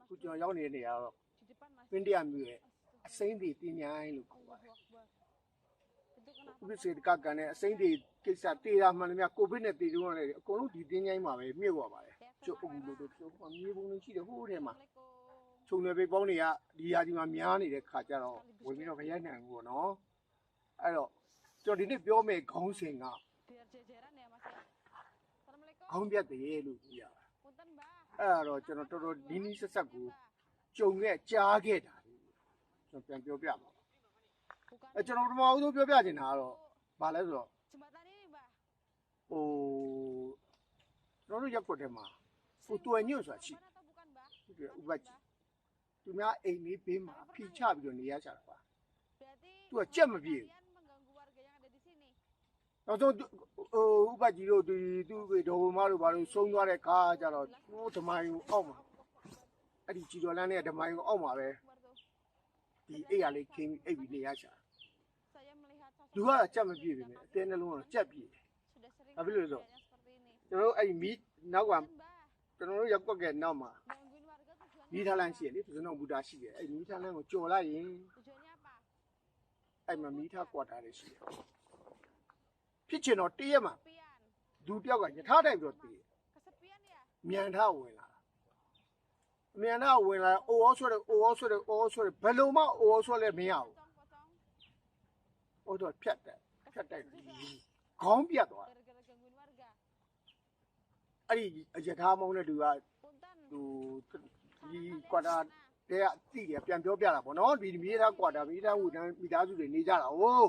ခုကျွန်တော်ရောက်နေတဲ့နေရာတော့ပင်းတရမြို့ရဲ့အစိမ့်တွေတင်းញိုင်းလို့ခေါ်ပါတယ်ဥပဒေကကန်တဲ့အစိမ့်တွေကိစ္စတေးရမှန်တယ်များကိုဗစ်နဲ့တေးတုန်းကလည်းအကုန်လုံးဒီတင်းញိုင်းမှာပဲမြုပ်သွားပါတယ်ကျုပ်အုပ်လို့တို့ကျုပ်ကမြေပုံလေးရှိတယ်ဟိုးထဲမှာခြုံနယ်ပေပေါင်းတွေကဒီရာဒီမှာများနေတဲ့ခါကျတော့ဝင်ပြီးတော့မရိုက်နိုင်ဘူးပေါ့နော်အဲ့တော့ကျွန်တော်ဒီနေ့ပြောမယ်ခေါင်းစဉ်ကခေါင်းပြတ်တယ်လို့ပြောရတာအဲ့တော့ကျွန်တော်တော်တော်ဒီနီးဆက်ဆက်ကိုကြုံခဲ့ကြားခဲ့တာကျွန်တော်ပြန်ပြောပြပါအဲ့ကျွန်တော်ပထမဦးဆုံးပြောပြချင်တာကတော့ဘာလဲဆိုတော့ဟိုကျွန်တော်တို့ရက်ွက်ထဲမှာဟိုတွယ်ညွန့်ဆိုတာရှိတယ်ဥပဒေသူများအိမ်လေးဘေးမှာဖိချပြီးတော့နေရကြတာပါသူကကြက်မပြေဘူးနောက်ဆုံးဥပဒေတို့ဒီသူ့ဒေါ်ဘမတို့ဘာလို့ဆုံးသွားတဲ့ခါကျတော့ဟိုဓမိုင်းကိုအောက်မှာအဲ့ဒီကြီးတော်လန်းနဲ့ဓမိုင်းကိုအောက်မှာပဲဒီအိတ်ရလေးခင်းအိတ်ပြီးနေရကြလူကကြက်မပြေပြီနဲ့အတင်းနှလုံးကတော့ကြက်ပြေဘာဖြစ်လို့လဲဆိုကျွန်တော်တို့အဲ့ဒီမီးနောက်ကကျွန်တော်တို့ရက်ွက်ကနောက်မှာမီးထားလန်းရှိရလေသူစနုံဘူတာရှိတယ်အဲ့မီးထားလန်းကိုကြော်လိုက်ရင်အဲ့မှာမီးထားကွာထားတယ်ရှိတယ်ဖြစ်ချင်တော့တည့်ရမှာလူတယောက်ကယထာတိုက်ပြီးတော့တည့်မြန်ထားဝင်လာမြန်ထားဝင်လာအိုအောဆွဲတယ်အိုအောဆွဲတယ်အိုအောဆွဲတယ်ဘယ်လိုမှအိုအောဆွဲလဲမရဘူးဟိုတော့ဖြတ်တယ်ဖြတ်တိုက်ခေါင်းပြတ်သွားအဲ့ဒီယထာမောင်းတဲ့လူကဟိုဒီကွာတာတဲ့တိတယ်ပြန်ပြောပြတာပေါ့နော်ဒီမြေသားကွာတာမြေသားဝူတန်းမိသားစုတွေနေကြတာဟို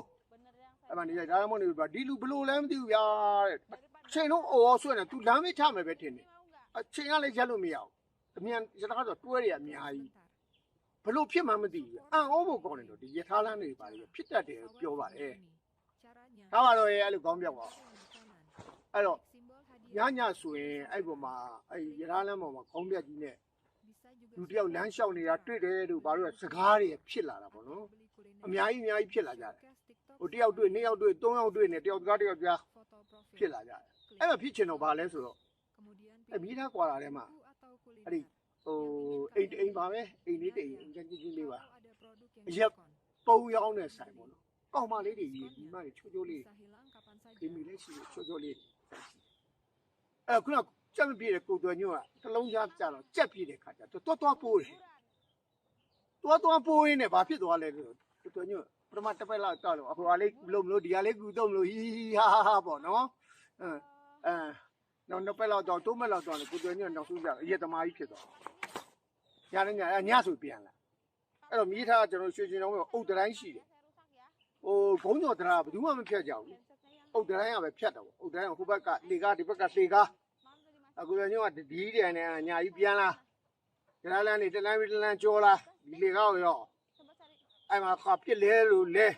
အဲ့မှာနေကြဒါမှမဟုတ်နေပြီဒီလူဘလို့လဲမသိဘူးဗျာတဲ့ချိန်လုံးအော်ဆွဲနေ तू လမ်းမေးချမယ်ပဲထင်တယ်အချိန်ကလည်းရက်လို့မရဘူးအမြန်ရတာကတော့တွဲတွေအများကြီးဘလို့ဖြစ်မှမသိဘူးအံ့ဩဖို့ကောင်းတယ်တော့ဒီရထားလမ်းတွေပါလေဖြစ်တတ်တယ်ပြောပါတယ်ဒါမှတော့အဲ့လိုကောင်းပြောက်ပါအဲ့တော့ညဆိုရင်အဲ့ပေါ်မှာအဲ့ရထားလမ်းပေါ်မှာကောင်းပြက်ကြီးနဲ့လူတယောက်လမ်းလျှောက်နေတာတွေ့တယ်လို့ဘာလို့စကားတွေဖြစ်လာတာပေါ့နော်အများကြီးဖြစ်လာကြတယ်ဟိုတယောက်တွေ့နှစ်ယောက်တွေ့သုံးယောက်တွေ့နေတယောက်ကြားဖြစ်လာကြတယ်အဲ့မှာဖြစ်ချင်တော့ဘာလဲဆိုတော့အဲ့မိသားကွာလာထဲမှာအဲ့ဒီဟိုအိမ်ပါပဲအိမ်လေးတိမ်ကြီးလေးပါအရက်ပုံရောင်းတဲ့ဆိုင်ပေါ့နော်ကောင်းမလေးတွေဒီမတွေချိုးလေးဒီမီလေးရှိချိုးလေးအဲ့ခုနကြက်မပြေတဲ့ကိုသွယ်ညွန့်ကတလုံးကြားကြတော့ကြက်ပြေတဲ့ခါကျတော့တွားပိုးတယ်တွားပိုးရင်းနဲ့ဘာဖြစ်သွားလဲဆိုတော့သွယ်ညွန့်ပထမတစ်ပတ်လောက်တောက်လို့အခုကလေးလို့မလို့ဒီကလေးကူတော့မလို့ဟီဟာပေါ့နော်နောက်နှစ်ပတ်လောက်တော့သုံးပတ်လောက်တော့ကိုသွယ်ညွန့်နောက်ဆုံးကြအရက်သမားကြီးဖြစ်သွားညဆိုပြန်လာအဲ့တော့မိသားကျွန်တော်ရွှေချင်းတော်ကအုတ်တိုင်းရှိတယ်ဟိုဘုံကျော်တရားဘယ်သူမှမဖြတ်ကြဘူးအုတ်တိုင်းကပဲဖြတ်တယ်ပေါ့အုတ်တိုင်းကဟိုဘက်ကလေကားဒီဘက်ကလေကားအခုလည်းညကဒီတယ်နဲ့ညာကြီးပြန်လာကျလားလန်းနေတလန်းပြီးတလန်းကြောလာဒီလေကားကိုရောအဲ့မှာခါပြစ်လဲလို့လဲ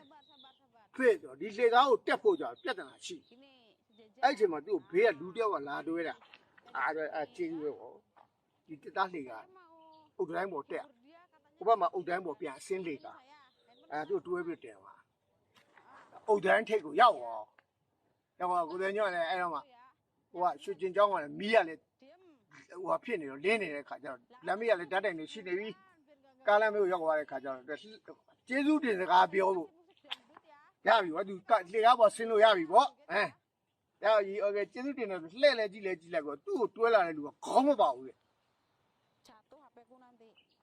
ဖြစ်တော့ဒီလေကားကိုတက်ဖို့ကြောပြဿနာရှိအဲ့ချိန်မှာသူ့ဘေးကလူတယောက်ကလာတွဲတာအဲ့ချင်းရွယ်ပေါ့ဒီတသားလေကားအုတ်တိုင်းပေါ်တက်ဟိုဘက်မှာအုတ်တိုင်းပေါ်ပြန်အစင်းလေကားသူ့တွဲပြီးတယ်ပါအုတ်တိုင်းထိတ်ကိုရောက်တော့ကိုယ်ညော့လည်းအဲ့တော့မှဟိုကရွှေကျင်เจ้าကလည်းမီးရလည်းဟိုဖြစ်နေတော့လင်းနေတဲ့ခါကျတော့လမ်းမေးရလည်းဓာတ်တိုင်နေရှိနေပြီကားလမ်းမေးကိုရောက်သွားတဲ့ခါကျတော့ကျေးဇူးတင်စကားပြောလို့ရပြီဗောသူလေကားပေါ်ဆင်းလို့ရပြီဗောရပြီโอเคကျေးဇူးတင်တယ်လှဲ့လဲကြည့်လိုက်ကောသူ့ကိုတွဲလာတဲ့လူကခေါင်းမပါဘူးလေ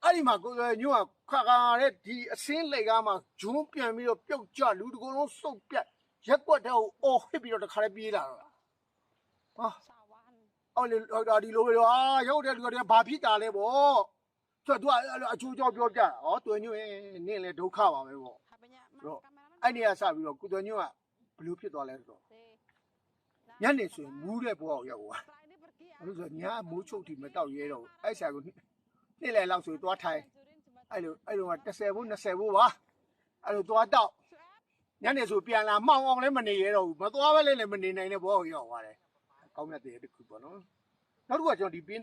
အဲ့ဒီမှာကိုယ်ညို့ကခါတဲ့ဒီအစင်းလေကားမှာဂျုံးပြန်ပြီးတော့ပြုတ်ကျလူတကူလုံးစုပ်ပြတ်ရက်ွက်တဲ့ကိုအော်ဟစ်ပြီးတော့တခါလေးပြေးလာတော့ဟာအော်လေဒီလိုပဲရောက်တဲ့လူတွေကဘာဖြစ်တာလဲဗောဆိုတော့အချိုးကြောပြောပြတာဟောတွင်ညွန့်နင်းလေဒုက္ခပါပဲဗောတော့အဲ့ဒီကစပြီးတော့ကိုတွင်ညွန့်ကဘလို့ဖြစ်သွားလဲဆိုတော့ညနေဆိုရင်မူးတဲ့ဘဝကိုရောက်သွားဘာလို့ဆိုညမိုးချုပ်တီမတောက်ရဲတော့အဲ့ဆရာကနေ့လေလောက်ဆိုသွားထိုင်အဲ့လိုက10ဘူး20ဘူးပါအဲ့လိုသွားတောက်ညနေဆိုပြန်လာမှောင်အောင်လည်းမနေရတော့ဘူးမသွားပဲလည်းမနေနိုင်တဲ့ဘောကိုရောက်သွားတယ်ကောင်းမြတ်တဲ့တခုပေါ့နော်နောက်တစ်ခုကကျွန်တော်ဒီပင်း